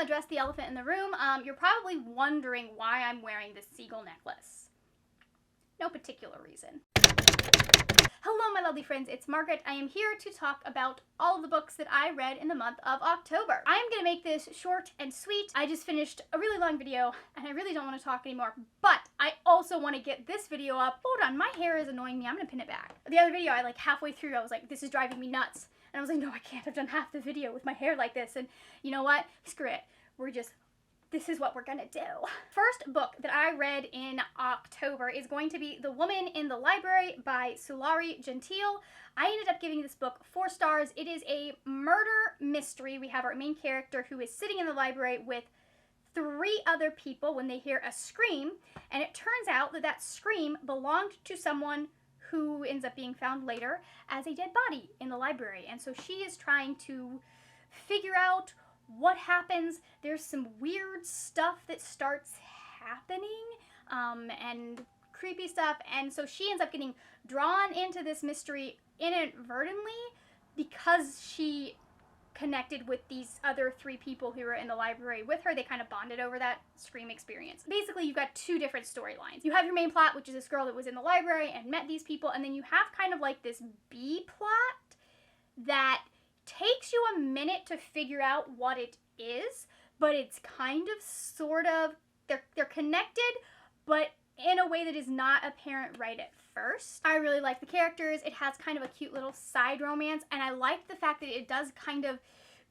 address the elephant in the room. You're probably wondering why I'm wearing this seagull necklace. No particular reason. Hello, my lovely friends, it's Margaret. I am here to talk about all of the books that I read in the month of October. I am going to make this short and sweet. I just finished a really long video, and I really don't want to talk anymore, but I also want to get this video up. Hold on, my hair is annoying me. I'm going to pin it back. The other video, I halfway through, I was like, this is driving me nuts. And I was like, no, I can't. I've done half the video with my hair like this. And you know what? Screw it. This is what we're gonna do. First book that I read in October is going to be The Woman in the Library by Sulari Gentile. I ended up giving this book 4 stars. It is a murder mystery. We have our main character who is sitting in the library with 3 other people when they hear a scream, and it turns out that that scream belonged to someone who ends up being found later as a dead body in the library. And so she is trying to figure out what happens. There's some weird stuff that starts happening, and creepy stuff, and so she ends up getting drawn into this mystery inadvertently because she connected with these other 3 people who were in the library with her. They kind of bonded over that scream experience. Basically, you've got 2 different storylines. You have your main plot, which is this girl that was in the library and met these people, and then you have kind of like this B plot that takes you a minute to figure out what it is, but it's kind of sort of, they're connected, but in a way that is not apparent right at first. I really like the characters. It has kind of a cute little side romance, and I like the fact that it does kind of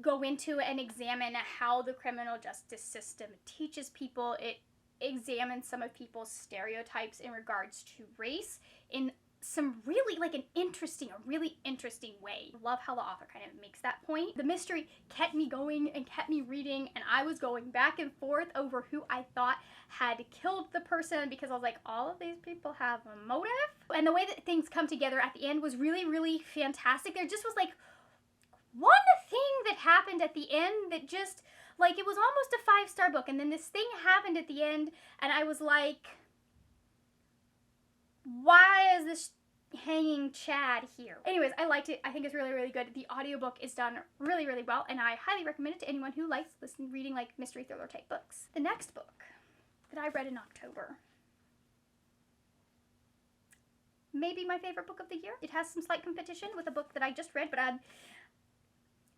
go into and examine how the criminal justice system teaches people. It examines some of people's stereotypes in regards to race in some really a really interesting way. I love how the author kind of makes that point. The mystery kept me going and kept me reading, and I was going back and forth over who I thought had killed the person, because I was like, all of these people have a motive. And the way that things come together at the end was really, really fantastic. There just was like one thing that happened at the end that just, like, it was almost a 5-star book, and then this thing happened at the end, and I was like, why is this hanging Chad here? Anyways, I liked it. I think it's really, really good. The audiobook is done really, really well, and I highly recommend it to anyone who likes reading like mystery thriller type books. The next book that I read in October, maybe my favorite book of the year. It has some slight competition with a book that I just read, but I'm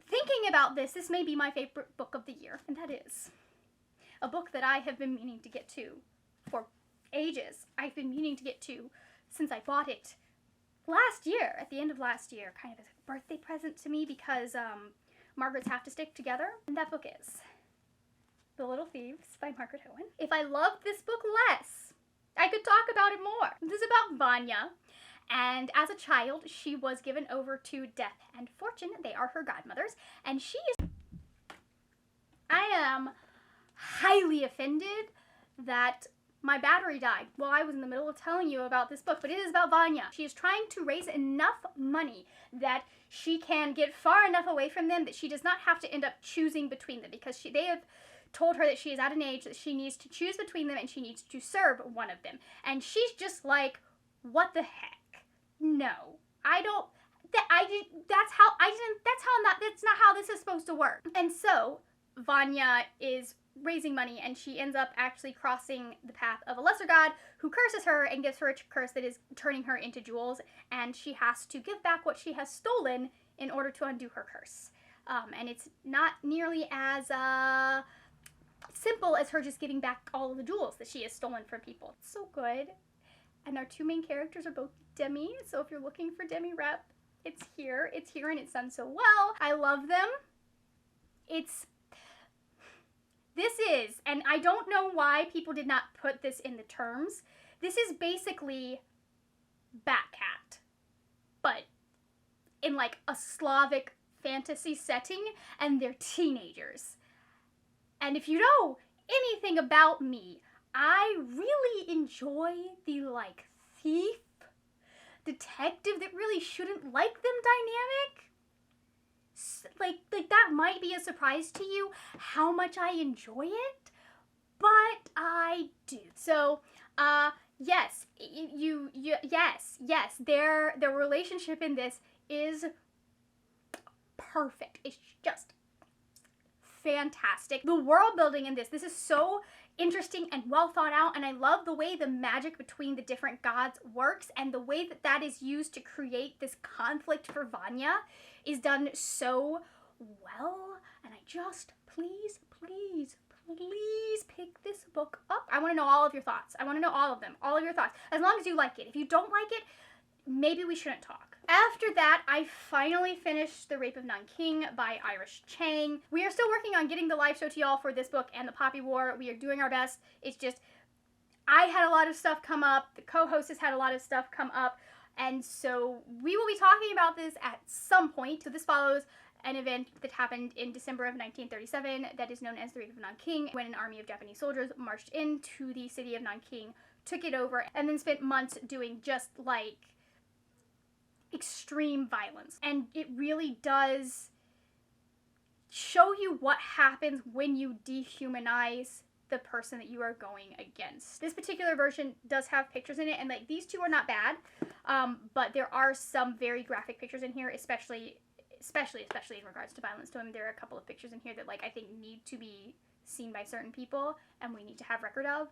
thinking about this. This may be my favorite book of the year, and that is a book that I have been meaning to get to for ages. I've been meaning to get to since I bought it last year, at the end of last year, kind of as a birthday present to me, because Margaret's have to stick together. And that book is The Little Thieves by Margaret Owen. If I loved this book less, I could talk about it more. This is about Vanya, and as a child, she was given over to Death and Fortune. They are her godmothers, and she is... I am highly offended that my battery died while I was in the middle of telling you about this book, but it is about Vanya. She is trying to raise enough money that she can get far enough away from them that she does not have to end up choosing between them, because they have told her that she is at an age that she needs to choose between them and she needs to serve one of them. And she's just like, what the heck? No, that's not how this is supposed to work. And so Vanya is raising money, and she ends up actually crossing the path of a lesser god who curses her and gives her a curse that is turning her into jewels, and she has to give back what she has stolen in order to undo her curse. And it's not nearly as simple as her just giving back all of the jewels that she has stolen from people. It's so good. And our 2 main characters are both Demi, so if you're looking for Demi rep, it's here, and it's done so well. I love them. This is, and I don't know why people did not put this in the terms, this is basically Batcat, but in like a Slavic fantasy setting, and they're teenagers. And if you know anything about me, I really enjoy the like thief, detective that really shouldn't like them dynamic. Like that might be a surprise to you how much I enjoy it, but I do. So, yes, yes, their relationship in this is perfect. It's just fantastic. The world building in this is so interesting and well thought out, and I love the way the magic between the different gods works, and the way that that is used to create this conflict for Vanya is done so well. And I just, please pick this book up. I want to know all of your thoughts. I want to know all of them, all of your thoughts, as long as you like it. If you don't like it, maybe we shouldn't talk. After that, I finally finished The Rape of Nanking by Irish Chang. We are still working on getting the live show to y'all for this book and the Poppy War. We are doing our best. It's just, I had a lot of stuff come up. The co-host has had a lot of stuff come up. And so we will be talking about this at some point. So this follows an event that happened in December of 1937 that is known as the Rape of Nanking, when an army of Japanese soldiers marched into the city of Nanking, took it over, and then spent months doing just like extreme violence. And it really does show you what happens when you dehumanize the person that you are going against. This particular version does have pictures in it, and like these two are not bad, but there are some very graphic pictures in here, especially in regards to violence to women. There are a couple of pictures in here that like I think need to be seen by certain people, and we need to have record of.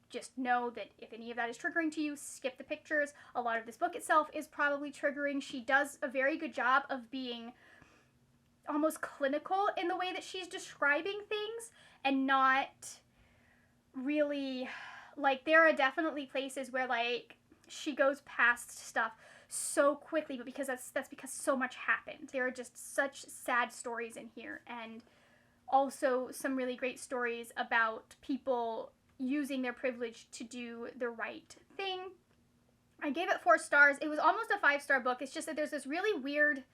Just know that if any of that is triggering to you, skip the pictures. A lot of this book itself is probably triggering. She does a very good job of being almost clinical in the way that she's describing things, and not really, like, there are definitely places where like she goes past stuff so quickly, but because that's because so much happened. There are just such sad stories in here, and also some really great stories about people using their privilege to do the right thing. I gave it 4 stars. It was almost a 5-star book. It's just that there's this really weird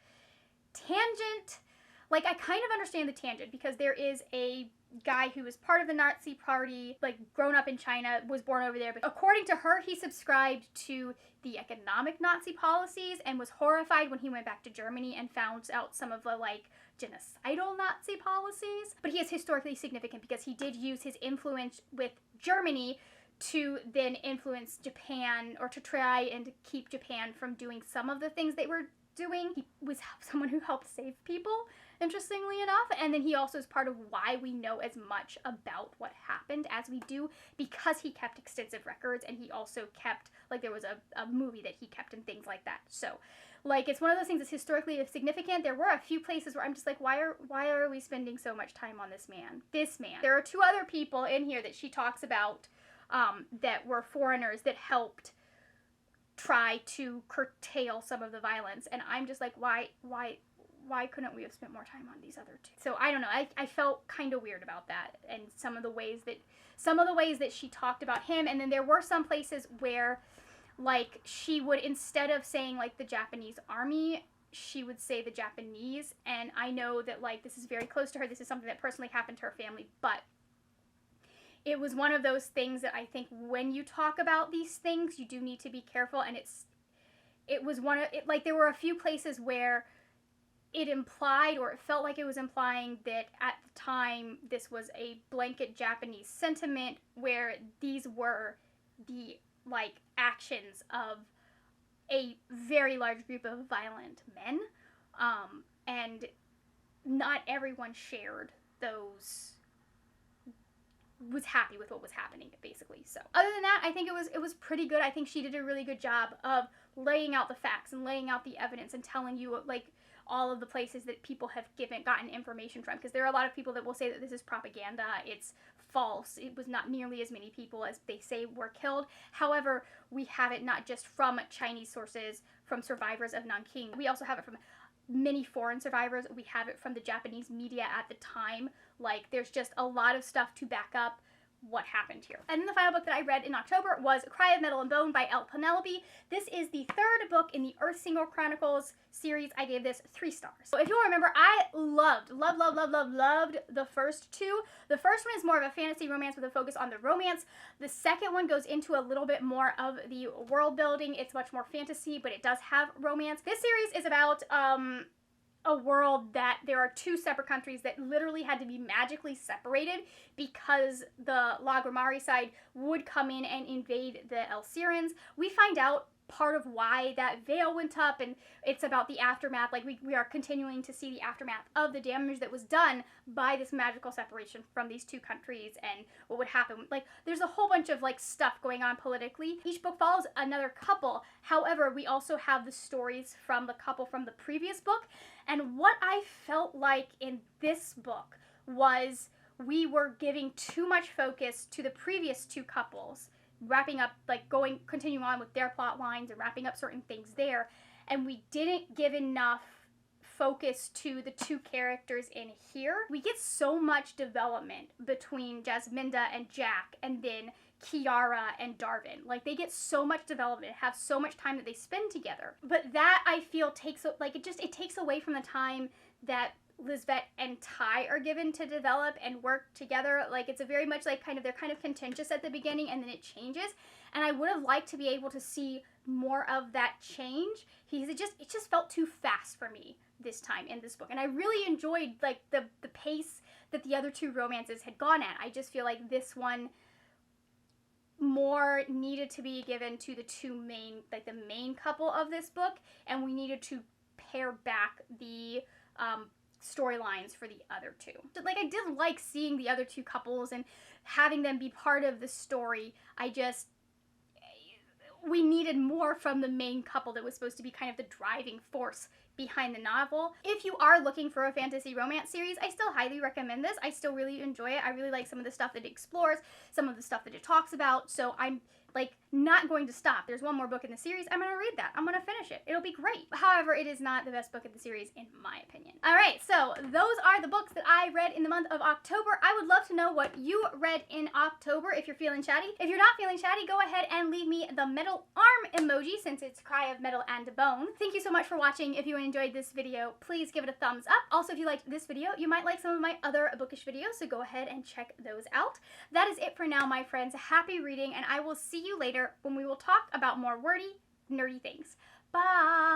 tangent. Like, I kind of understand the tangent, because there is a guy who was part of the Nazi party, like grown up in China, was born over there, but according to her, he subscribed to the economic Nazi policies and was horrified when he went back to Germany and found out some of the like genocidal Nazi policies. But he is historically significant because he did use his influence with Germany to then influence Japan, or to try and keep Japan from doing some of the things they were doing. He was someone who helped save people, interestingly enough, and then he also is part of why we know as much about what happened as we do, because he kept extensive records, and he also kept, like, there was a movie that he kept and things like that. So, like, it's one of those things that's historically significant. There were a few places where I'm just like, why are we spending so much time on this man? This man. There are 2 other people in here that she talks about that were foreigners that helped try to curtail some of the violence, and I'm just like, why couldn't we have spent more time on these other 2? So I don't know, I felt kind of weird about that, and some of the ways that she talked about him. And then there were some places where, like, she would, instead of saying like the Japanese army, she would say the Japanese, and I know that like this is very close to her, this is something that personally happened to her family, but it was one of those things that I think when you talk about these things, you do need to be careful. And there were a few places where it implied, or it felt like it was implying, that at the time this was a blanket Japanese sentiment, where these were the like actions of a very large group of violent men, and not everyone shared those, was happy with what was happening, basically. So other than that, I think it was pretty good. I think she did a really good job of laying out the facts and laying out the evidence and telling you like all of the places that people have gotten information from, because there are a lot of people that will say that this is propaganda, it's false, it was not nearly as many people as they say were killed. However, we have it not just from Chinese sources, from survivors of Nanking, we also have it from many foreign survivors, we have it from the Japanese media at the time. Like, there's just a lot of stuff to back up what happened here. And then the final book that I read in October was Cry of Metal and Bone by L. Penelope. This is the 3rd book in the Earth Single Chronicles series. I gave this 3 stars. So if you'll remember, I loved the first 2. The first one is more of a fantasy romance with a focus on the romance. The second one goes into a little bit more of the world building. It's much more fantasy, but it does have romance. This series is about a world that there are 2 separate countries that literally had to be magically separated because the Lagramari side would come in and invade the Elsirans. We find out part of why that veil went up, and it's about the aftermath. Like, we are continuing to see the aftermath of the damage that was done by this magical separation from these two countries and what would happen. Like, there's a whole bunch of, like, stuff going on politically. Each book follows another couple. However, we also have the stories from the couple from the previous book, and what I felt like in this book was we were giving too much focus to the previous two couples, wrapping up, like, continuing on with their plot lines and wrapping up certain things there, and we didn't give enough focus to the two characters in here. We get so much development between Jasminda and Jack, and then Kiara and Darvin. Like, they get so much development, have so much time that they spend together. But that, I feel, takes, like, it takes away from the time that Lisbeth and Ty are given to develop and work together. Like, it's a very much like they're kind of contentious at the beginning, and then it changes. And I would have liked to be able to see more of that change, because it just felt too fast for me this time in this book. And I really enjoyed, like, the pace that the other two romances had gone at. I just feel like this one more needed to be given to the two main, like, the main couple of this book, and we needed to pare back the storylines for the other two. Like, I did like seeing the other two couples and having them be part of the story. We needed more from the main couple that was supposed to be kind of the driving force behind the novel. If you are looking for a fantasy romance series, I still highly recommend this. I still really enjoy it. I really like some of the stuff that it explores, some of the stuff that it talks about, so I'm, like, not going to stop. There's one more book in the series. I'm going to read that. I'm going to finish it. It'll be great. However, it is not the best book in the series, in my opinion. Alright, so those are the books that I read in the month of October. I would love to know what you read in October if you're feeling chatty. If you're not feeling chatty, go ahead and leave me the metal arm emoji, since it's Cry of Metal and Bone. Thank you so much for watching. If you enjoyed this video, please give it a thumbs up. Also, if you liked this video, you might like some of my other bookish videos, so go ahead and check those out. That is it for now, my friends. Happy reading, and I will see you later when we will talk about more wordy, nerdy things. Bye!